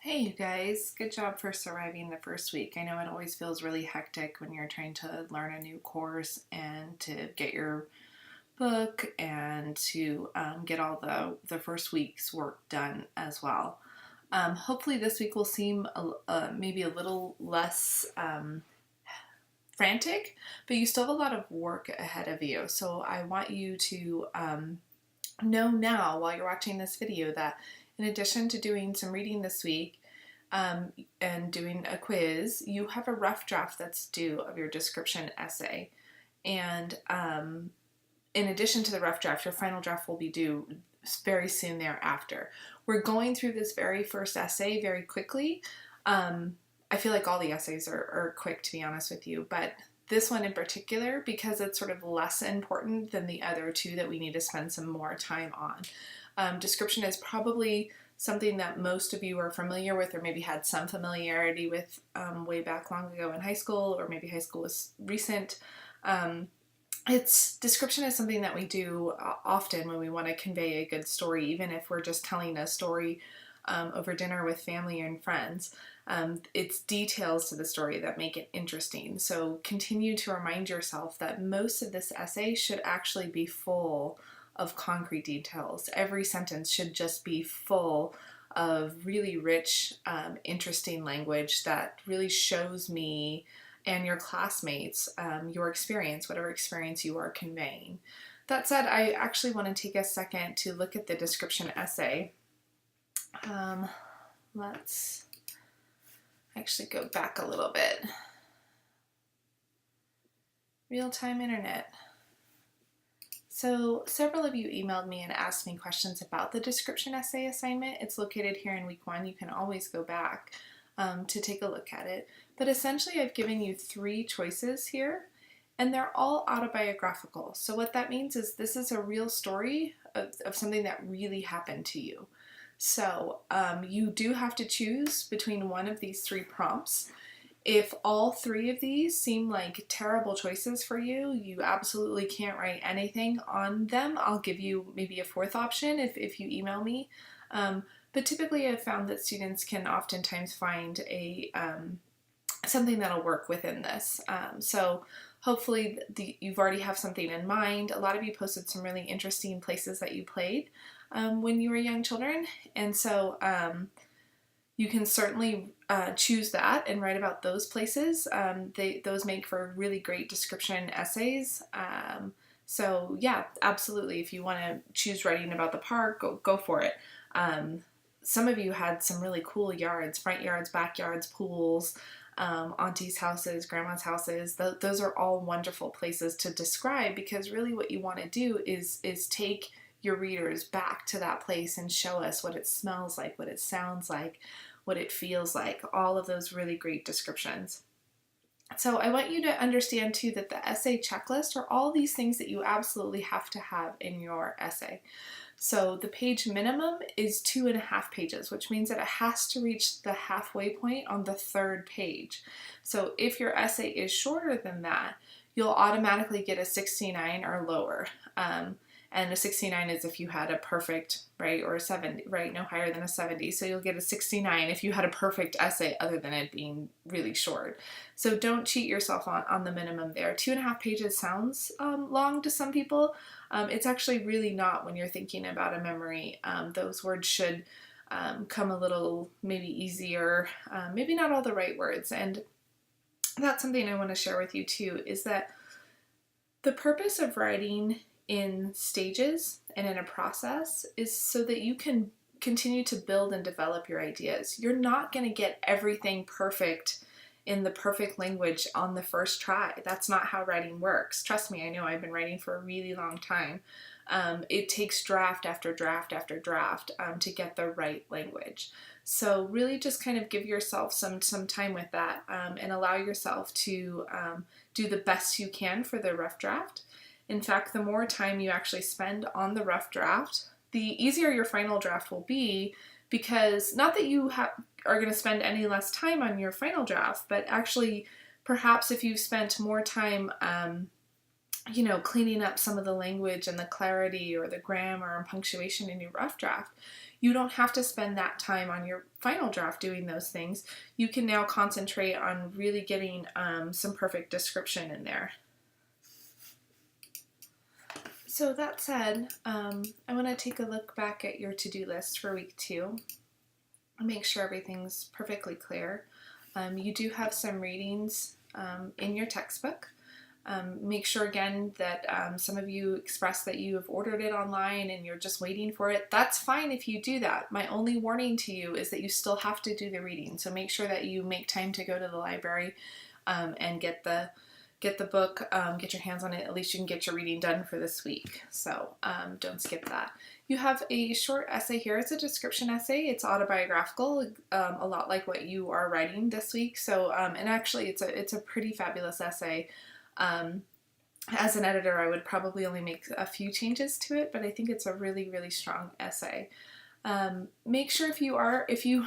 Hey you guys, good job for surviving the first week. I know it always feels really hectic when you're trying to learn a new course and to get your book and to get all the first week's work done as well. Hopefully this week will seem maybe a little less frantic, but you still have a lot of work ahead of you. So I want you to know now while you're watching this video that in addition to doing some reading this week, and doing a quiz, you have a rough draft that's due of your description essay. And in addition to the rough draft, your final draft will be due very soon thereafter. We're going through this very first essay very quickly. I feel like all the essays are quick, to be honest with you, but this one in particular, because it's sort of less important than the other two that we need to spend some more time on. Description is probably something that most of you are familiar with or maybe had some familiarity with way back long ago in high school, or maybe high school was recent. Description is something that we do often when we want to convey a good story, even if we're just telling a story over dinner with family and friends. It's details to the story that make it interesting. So continue to remind yourself that most of this essay should actually be full of concrete details. Every sentence should just be full of really rich, interesting language that really shows me and your classmates your experience, whatever experience you are conveying. That said, I actually want to take a second to look at the description essay. Let's actually go back a little bit. Real-time internet. So several of you emailed me and asked me questions about the description essay assignment. It's located here in week 1. You can always go back to take a look at it. But essentially I've given you 3 choices here, and they're all autobiographical. So what that means is this is a real story of something that really happened to you. So you do have to choose between one of these 3 prompts. If all 3 of these seem like terrible choices for you, you absolutely can't write anything on them, I'll give you maybe a 4th option if you email me. But typically I've found that students can oftentimes find something that'll work within this. So hopefully you've already have something in mind. A lot of you posted some really interesting places that you played when you were young children, and so you can certainly choose that and write about those places. Those make for really great description essays. So yeah, absolutely. If you want to choose writing about the park, go for it. Some of you had some really cool yards, front yards, backyards, pools, auntie's houses, grandma's houses. Those are all wonderful places to describe, because really what you want to do is take your readers back to that place and show us what it smells like, what it sounds like, what it feels like, all of those really great descriptions. So I want you to understand too that the essay checklist are all these things that you absolutely have to have in your essay. So the page minimum is 2.5 pages, which means that it has to reach the halfway point on the 3rd page. So if your essay is shorter than that, you'll automatically get a 69 or lower. And a 69 is if you had a perfect, right, or a 70, right, no higher than a 70. So you'll get a 69 if you had a perfect essay other than it being really short. So don't cheat yourself on the minimum there. 2.5 pages sounds long to some people. It's actually really not when you're thinking about a memory. Those words should come a little maybe easier, maybe not all the right words. And that's something I want to share with you too, is that the purpose of writing in stages and in a process is so that you can continue to build and develop your ideas. You're not going to get everything perfect in the perfect language on the first try. That's not how writing works. Trust me, I know. I've been writing for a really long time. It takes draft after draft after draft to get the right language. So really just kind of give yourself some time with that and allow yourself to do the best you can for the rough draft. In fact, the more time you actually spend on the rough draft, the easier your final draft will be, because not that you are going to spend any less time on your final draft, but actually perhaps if you've spent more time cleaning up some of the language and the clarity or the grammar and punctuation in your rough draft, you don't have to spend that time on your final draft doing those things. You can now concentrate on really getting some perfect description in there. So that said, I want to take a look back at your to-do list for week 2 and make sure everything's perfectly clear. You do have some readings in your textbook. Make sure again that some of you expressed that you have ordered it online and you're just waiting for it. That's fine if you do that. My only warning to you is that you still have to do the reading. So make sure that you make time to go to the library and get the book, get your hands on it. At least you can get your reading done for this week. So don't skip that. You have a short essay here. It's a description essay. It's autobiographical, a lot like what you are writing this week. So and actually it's a pretty fabulous essay. As an editor, I would probably only make a few changes to it, but I think it's a really, really strong essay. Make sure if you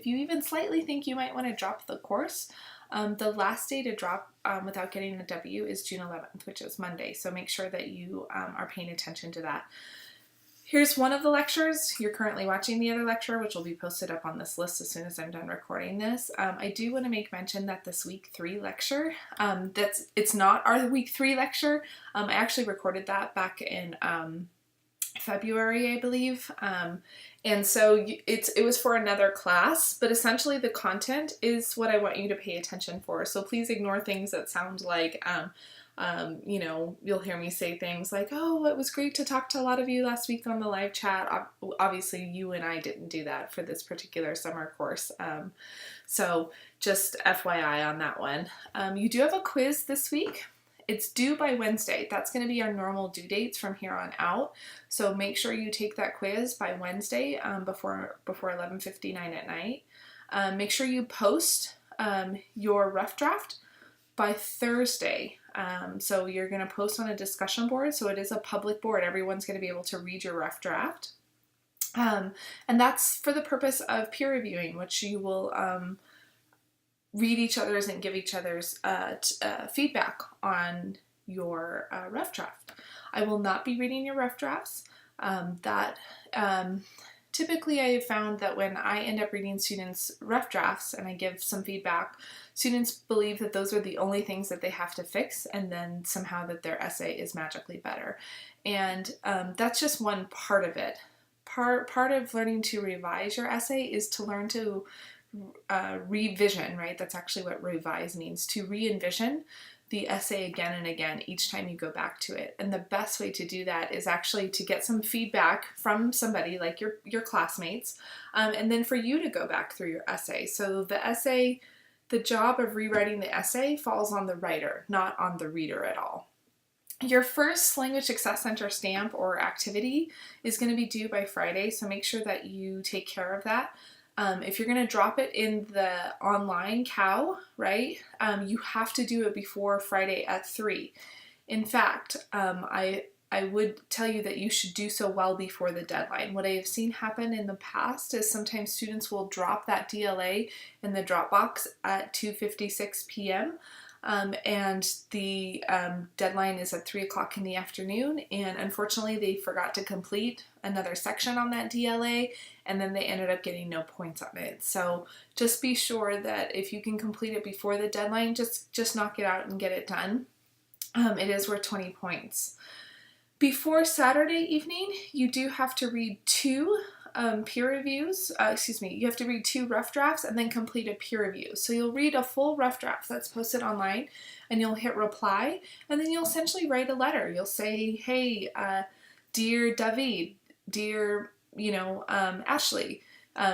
even slightly think you might want to drop the course, the last day to drop without getting a W is June 11th, which is Monday. So make sure that you are paying attention to that. Here's one of the lectures. You're currently watching the other lecture, which will be posted up on this list as soon as I'm done recording this. I do want to make mention that this week 3 lecture, it's not our week 3 lecture. I actually recorded that back in February, I believe. And so it was for another class, but essentially the content is what I want you to pay attention for. So please ignore things that sound like, you know, you'll hear me say things like, oh, it was great to talk to a lot of you last week on the live chat. Obviously, you and I didn't do that for this particular summer course. So just FYI on that one. You do have a quiz this week. It's due by Wednesday. That's going to be our normal due dates from here on out. So make sure you take that quiz by Wednesday before 11:59 at night. Make sure you post your rough draft by Thursday. So you're going to post on a discussion board. So it is a public board. Everyone's going to be able to read your rough draft. And that's for the purpose of peer reviewing, which you will read each other's and give each other's feedback on your rough draft. I will not be reading your rough drafts. Typically I have found that when I end up reading students' rough drafts and I give some feedback, students believe that those are the only things that they have to fix, and then somehow that their essay is magically better. And that's just one part of it. Part of learning to revise your essay is to learn to revision, right? That's actually what revise means, to re-envision the essay again and again each time you go back to it. And the best way to do that is actually to get some feedback from somebody like your classmates, and then for you to go back through your essay. So the job of rewriting the essay falls on the writer, not on the reader at all. Your first Language Success Center stamp or activity is going to be due by Friday, so make sure that you take care of that. If you're going to drop it in the online COW, right, you have to do it before Friday at 3. In fact, I would tell you that you should do so well before the deadline. What I have seen happen in the past is sometimes students will drop that DLA in the Dropbox at 2:56 p.m. And the deadline is at 3 o'clock in the afternoon, and unfortunately they forgot to complete another section on that DLA, and then they ended up getting no points on it. So just be sure that if you can complete it before the deadline, just knock it out and get it done. It is worth 20 points. Before Saturday evening, you do have to read 2 peer reviews, you have to read 2 rough drafts and then complete a peer review. So you'll read a full rough draft that's posted online, and you'll hit reply, and then you'll essentially write a letter. You'll say, hey, dear David, dear, Ashley,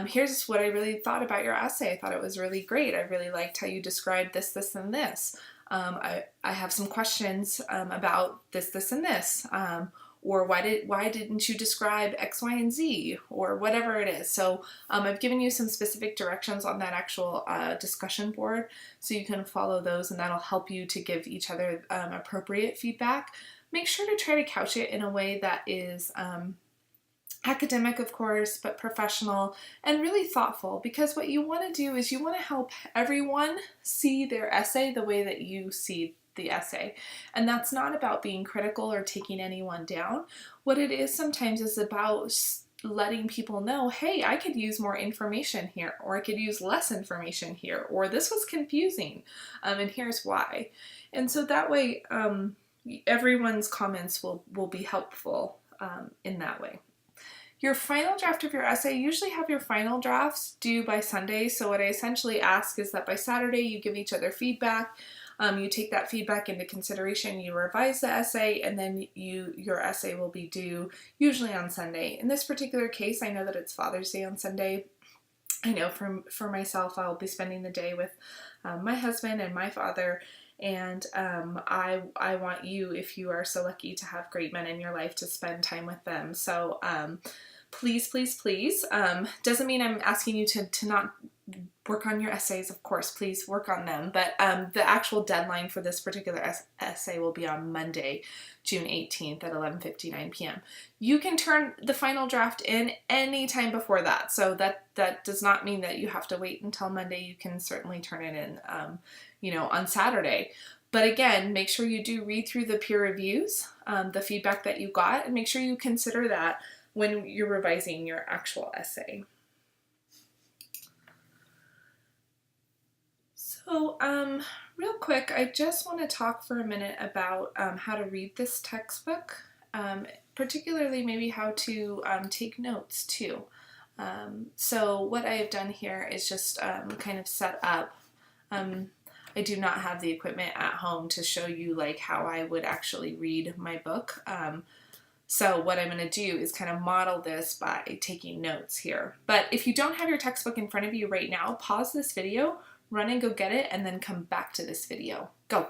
here's what I really thought about your essay. I thought it was really great. I really liked how you described this, this, and this. I have some questions about this, this, and this. Or why didn't you describe X, Y, and Z, or whatever it is. So I've given you some specific directions on that actual discussion board, so you can follow those, and that'll help you to give each other appropriate feedback. Make sure to try to couch it in a way that is academic, of course, but professional and really thoughtful, because what you want to do is you want to help everyone see their essay the way that you see the essay. And that's not about being critical or taking anyone down. What it is sometimes is about letting people know, hey, I could use more information here, or I could use less information here, or this was confusing, and here's why. And so that way, everyone's comments will be helpful in that way. Your final draft of your essay, usually have your final drafts due by Sunday. So what I essentially ask is that by Saturday you give each other feedback. You take that feedback into consideration, you revise the essay, and then your essay will be due usually on Sunday. In this particular case, I know that it's Father's Day on Sunday. I know for myself, I'll be spending the day with my husband and my father, and I want you, if you are so lucky to have great men in your life, to spend time with them. So please, please, please. Doesn't mean I'm asking you to not work on your essays, of course, please work on them, but the actual deadline for this particular essay will be on Monday, June 18th at 11:59 p.m. You can turn the final draft in any time before that, so that does not mean that you have to wait until Monday. You can certainly turn it in, on Saturday. But again, make sure you do read through the peer reviews, the feedback that you got, and make sure you consider that when you're revising your actual essay. So, real quick, I just want to talk for a minute about how to read this textbook, particularly maybe how to take notes too. So what I have done here is just kind of set up. I do not have the equipment at home to show you like how I would actually read my book. So what I'm going to do is kind of model this by taking notes here. But if you don't have your textbook in front of you right now, pause this video, run and go get it, and then come back to this video. Go.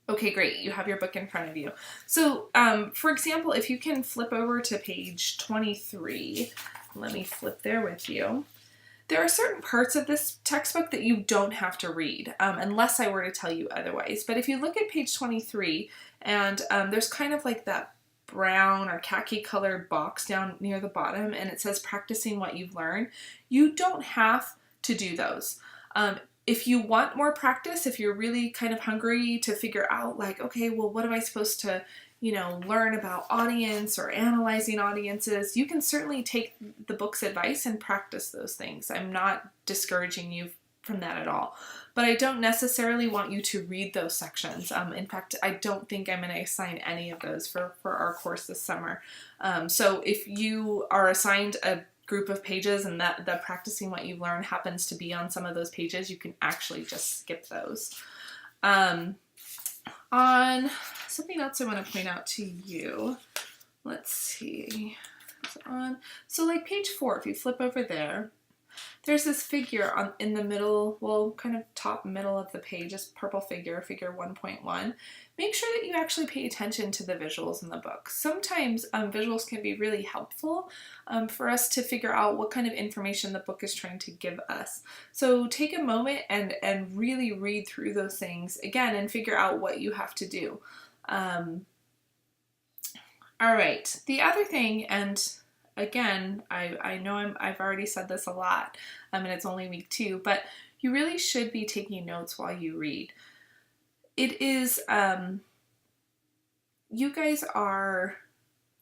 Okay, great. You have your book in front of you. So, for example, if you can flip over to page 23, let me flip there with you. There are certain parts of this textbook that you don't have to read, unless I were to tell you otherwise. But if you look at page 23, and there's kind of like that brown or khaki colored box down near the bottom, and it says practicing what you've learned, you don't have to do those. If you want more practice, if you're really kind of hungry to figure out like, okay, well, what am I supposed to, learn about audience or analyzing audiences, you can certainly take the book's advice and practice those things. I'm not discouraging you from that at all, but I don't necessarily want you to read those sections. In fact, I don't think I'm going to assign any of those for our course this summer. So if you are assigned a group of pages and that the practicing what you learn happens to be on some of those pages, you can actually just skip those. On something else I want to point out to you, let's see, so like page 4, if you flip over there, there's this figure in the middle, well, kind of top middle of the page, this purple figure 1.1. Make sure that you actually pay attention to the visuals in the book. Sometimes visuals can be really helpful for us to figure out what kind of information the book is trying to give us. So take a moment and really read through those things again and figure out what you have to do. All right, the other thing, and again, I know I've already said this a lot, and it's only week 2, but you really should be taking notes while you read. It is, you guys are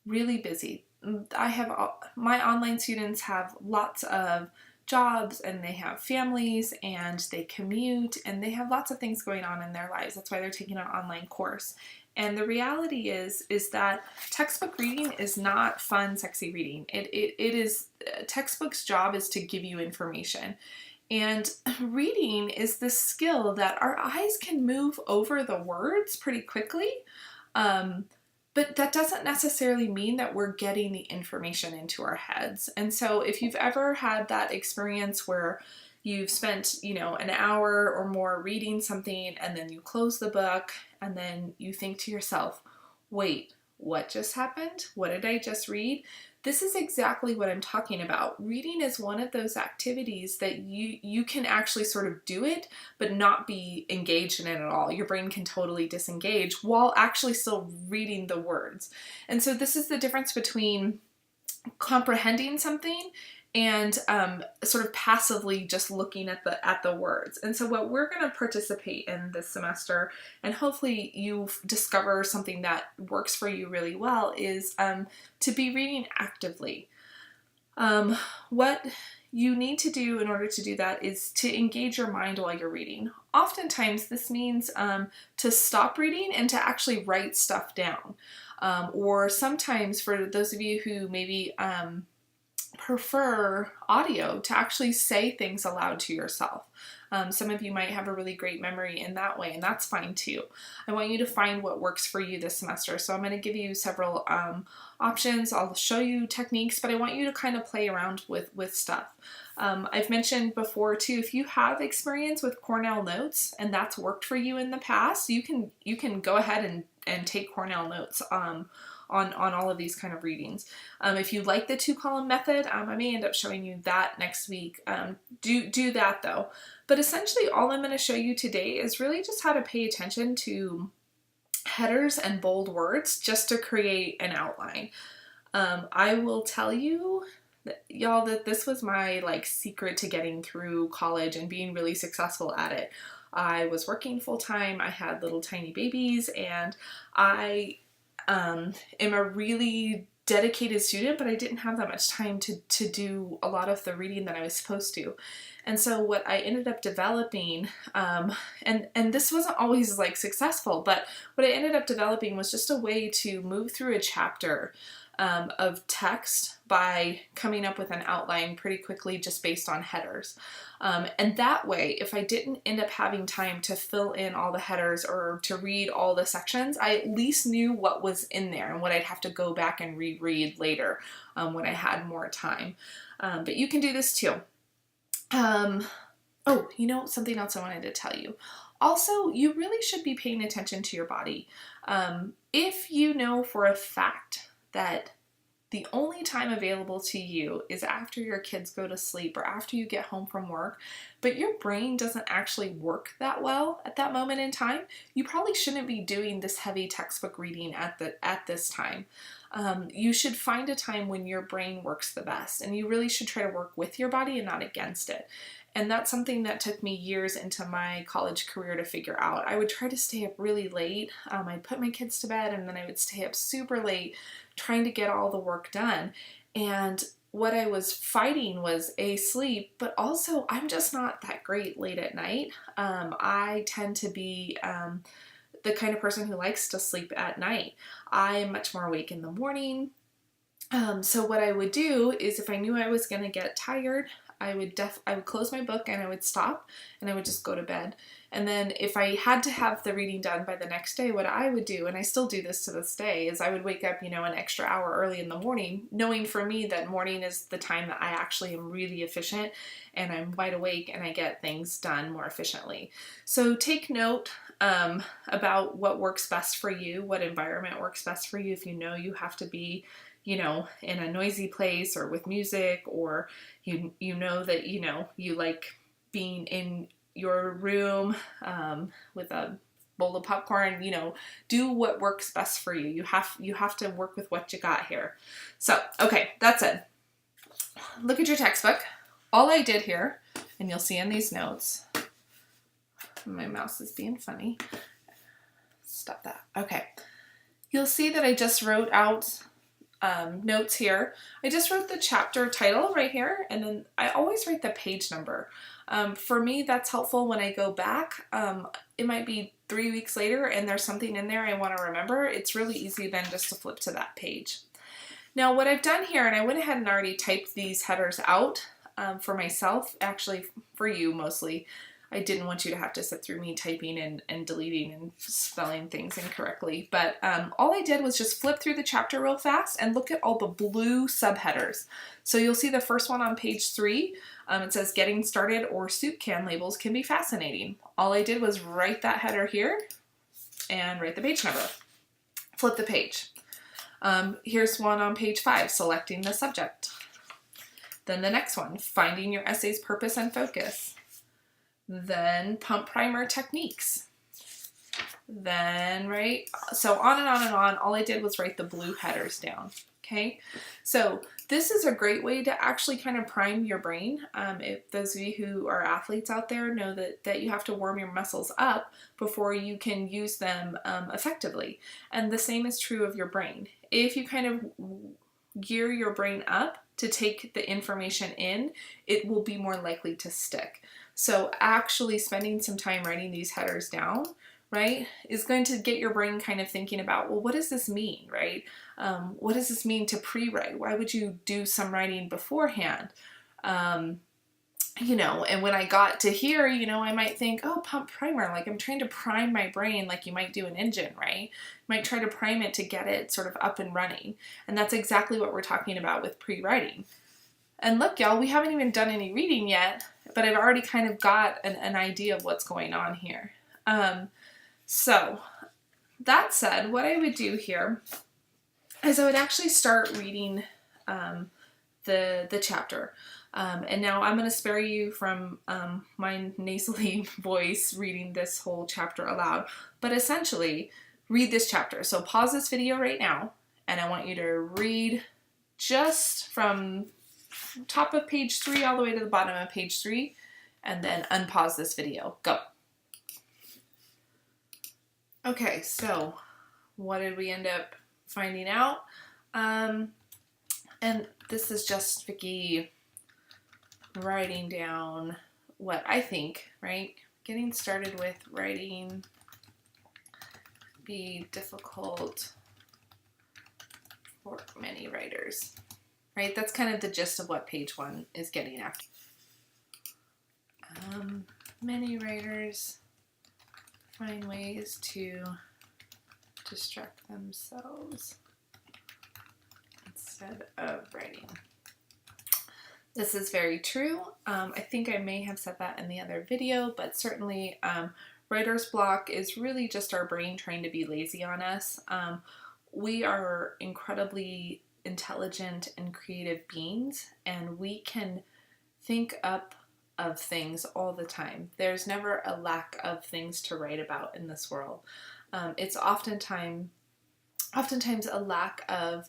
really busy. My online students have lots of jobs and they have families and they commute and they have lots of things going on in their lives. That's why they're taking an online course. And the reality is that textbook reading is not fun, sexy reading. It is, textbook's job is to give you information. And reading is this skill that our eyes can move over the words pretty quickly, but that doesn't necessarily mean that we're getting the information into our heads. And so if you've ever had that experience where you've spent, an hour or more reading something and then you close the book and then you think to yourself, wait, what just happened? What did I just read? This is exactly what I'm talking about. Reading is one of those activities that you can actually sort of do it, but not be engaged in it at all. Your brain can totally disengage while actually still reading the words. And so this is the difference between comprehending something and sort of passively just looking at the words. And so what we're going to participate in this semester, and hopefully you discover something that works for you really well, is to be reading actively. What you need to do in order to do that is to engage your mind while you're reading. Oftentimes this means to stop reading and to actually write stuff down. Or sometimes for those of you who maybe prefer audio, to actually say things aloud to yourself. Some of you might have a really great memory in that way, and that's fine too. I want you to find what works for you this semester. So I'm going to give you several options. I'll show you techniques, but I want you to kind of play around with stuff. I've mentioned before too, if you have experience with Cornell Notes and that's worked for you in the past, you can go ahead and take Cornell Notes on all of these kind of readings. If you like the 2-column method, I may end up showing you that next week. Do that though. But essentially all I'm going to show you today is really just how to pay attention to headers and bold words just to create an outline. I will tell you y'all that this was my secret to getting through college and being really successful at it. I was working full-time, I had little tiny babies, and I am a really dedicated student, but I didn't have that much time to do a lot of the reading that I was supposed to. And so what I ended up developing, and this wasn't always successful, but what I ended up developing was just a way to move through a chapter of text by coming up with an outline pretty quickly just based on headers. And that way, if I didn't end up having time to fill in all the headers or to read all the sections, I at least knew what was in there and what I'd have to go back and reread later when I had more time. But you can do this too. Oh, something else I wanted to tell you. Also, you really should be paying attention to your body. If you know for a fact that the only time available to you is after your kids go to sleep or after you get home from work, but your brain doesn't actually work that well at that moment in time, you probably shouldn't be doing this heavy textbook reading at this time. You should find a time when your brain works the best, and you really should try to work with your body and not against it. And that's something that took me years into my college career to figure out. I would try to stay up really late. I'd put my kids to bed and then I would stay up super late trying to get all the work done. And what I was fighting was sleep, but also I'm just not that great late at night. I tend to be the kind of person who likes to sleep at night. I am much more awake in the morning. So what I would do is if I knew I was going to get tired, I would close my book and I would stop and I would just go to bed. And then if I had to have the reading done by the next day, what I would do, and I still do this to this day, is I would wake up, an extra hour early in the morning, knowing for me that morning is the time that I actually am really efficient and I'm wide awake and I get things done more efficiently. So take note about what works best for you, what environment works best for you. If you have to be in a noisy place or with music, or that you like being in your room with a bowl of popcorn, do what works best for you. You have to work with what you got here. So, okay, that's it. Look at your textbook. All I did here, and you'll see in these notes, my mouse is being funny. Stop that. Okay. You'll see that I just wrote out notes here. I just wrote the chapter title right here, and then I always write the page number. For me, that's helpful when I go back. It might be 3 weeks later and there's something in there I want to remember. It's really easy then just to flip to that page. Now what I've done here, and I went ahead and already typed these headers out for myself, actually for you mostly. I didn't want you to have to sit through me typing and deleting and spelling things incorrectly. But all I did was just flip through the chapter real fast and look at all the blue subheaders. So you'll see the first one on page 3. It says getting started or soup can labels can be fascinating. All I did was write that header here and write the page number. Flip the page. Here's one on page 5, selecting the subject. Then the next one, finding your essay's purpose and focus. Then pump primer techniques. Then, so on and on and on. All I did was write the blue headers down. Okay, so this is a great way to actually kind of prime your brain. If those of you who are athletes out there know that you have to warm your muscles up before you can use them effectively. And the same is true of your brain. If you kind of gear your brain up to take the information in, it will be more likely to stick. So actually spending some time writing these headers down, right, is going to get your brain kind of thinking about, well, what does this mean, right? What does this mean to pre-write? Why would you do some writing beforehand? You know, and when I got to here, you know, I might think, oh, pump primer, like I'm trying to prime my brain like you might do an engine, right? You might try to prime it to get it sort of up and running. And that's exactly what we're talking about with pre-writing. And look, y'all, we haven't even done any reading yet, but I've already kind of got an idea of what's going on here. So that said, what I would do here is I would actually start reading the chapter. And now I'm going to spare you from my nasally voice reading this whole chapter aloud, but essentially read this chapter. So pause this video right now, and I want you to read just from top of page 3 all the way to the bottom of page 3, and then unpause this video. Go. Okay, so what did we end up finding out? And this is just Vicki writing down what I think, right? Getting started with writing be difficult for many writers, right? That's kind of the gist of what page 1 is getting at. Many writers find ways to distract themselves instead of writing. This is very true. I think I may have said that in the other video, but certainly writer's block is really just our brain trying to be lazy on us. We are incredibly intelligent and creative beings, and we can think up of things all the time. There's never a lack of things to write about in this world. It's oftentimes a lack of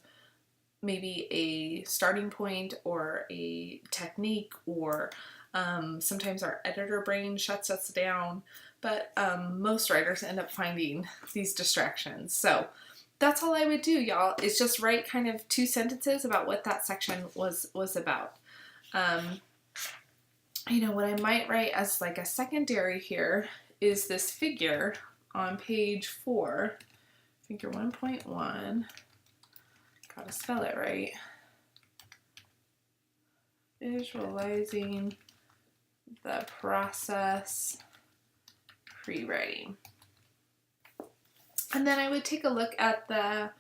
maybe a starting point or a technique, or sometimes our editor brain shuts us down, but most writers end up finding these distractions. So that's all I would do, y'all, is just write kind of 2 sentences about what that section was about. You know, what I might write as like a secondary here is this figure on page 4, figure 1.1, gotta spell it right, visualizing the process pre-writing. And then I would take a look at the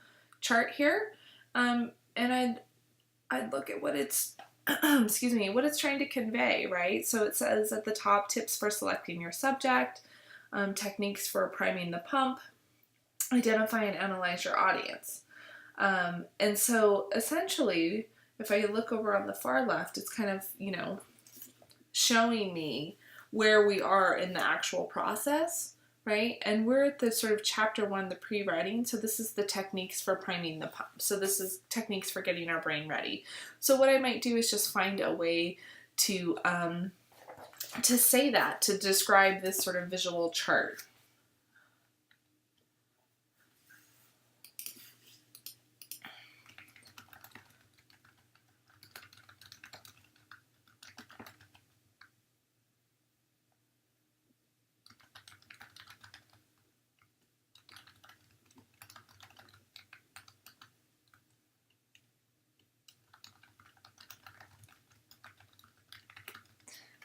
chart here, and I'd look at what it's excuse me, what it's trying to convey, right? So it says at the top, tips for selecting your subject, techniques for priming the pump, identify and analyze your audience. And so essentially, if I look over on the far left, it's kind of, you know, showing me where we are in the actual process, right? And we're at the sort of chapter 1, the pre-writing. So this is the techniques for priming the pump. So this is techniques for getting our brain ready. So what I might do is just find a way to say that, to describe this sort of visual chart.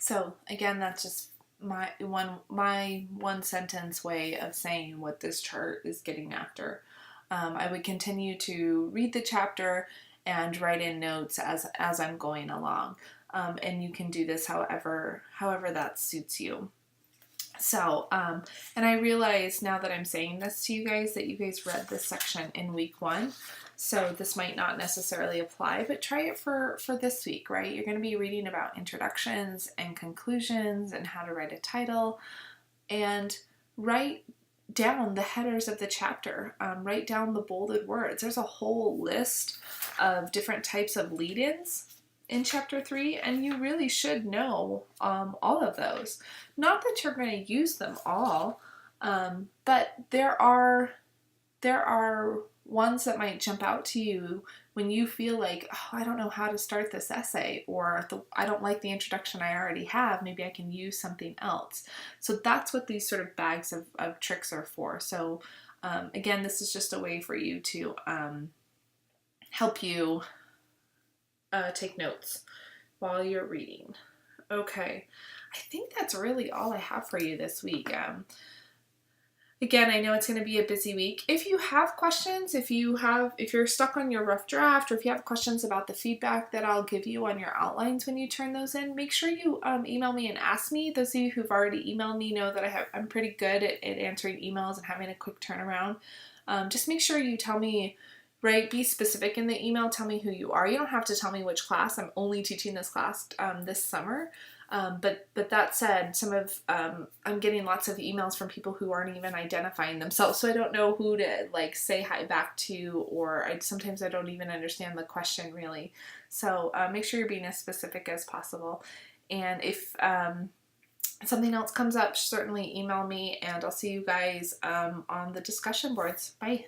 So again, that's just my one sentence way of saying what this chart is getting after. I would continue to read the chapter and write in notes as I'm going along, and you can do this however that suits you. So, and I realize now that I'm saying this to you guys that you guys read this section in week 1. So this might not necessarily apply, but try it for this week, right? You're going to be reading about introductions and conclusions and how to write a title, and write down the headers of the chapter. Write down the bolded words. There's a whole list of different types of lead-ins in chapter 3, and you really should know all of those. Not that you're going to use them all, but there are ones that might jump out to you when you feel like, oh, I don't know how to start this essay, or I don't like the introduction I already have, maybe I can use something else. So that's what these sort of bags of tricks are for. So again, this is just a way for you to help you take notes while you're reading. Okay, I think that's really all I have for you this week. Again, I know it's going to be a busy week. If you have questions, if you're stuck on your rough draft, or if you have questions about the feedback that I'll give you on your outlines when you turn those in, make sure you email me and ask me. Those of you who've already emailed me know that I'm pretty good at answering emails and having a quick turnaround. Just make sure you tell me, right, be specific in the email, tell me who you are. You don't have to tell me which class. I'm only teaching this class this summer. But that said, I'm getting lots of emails from people who aren't even identifying themselves, so I don't know who to like say hi back to, or sometimes I don't even understand the question really. So make sure you're being as specific as possible. And if something else comes up, certainly email me, and I'll see you guys on the discussion boards. Bye.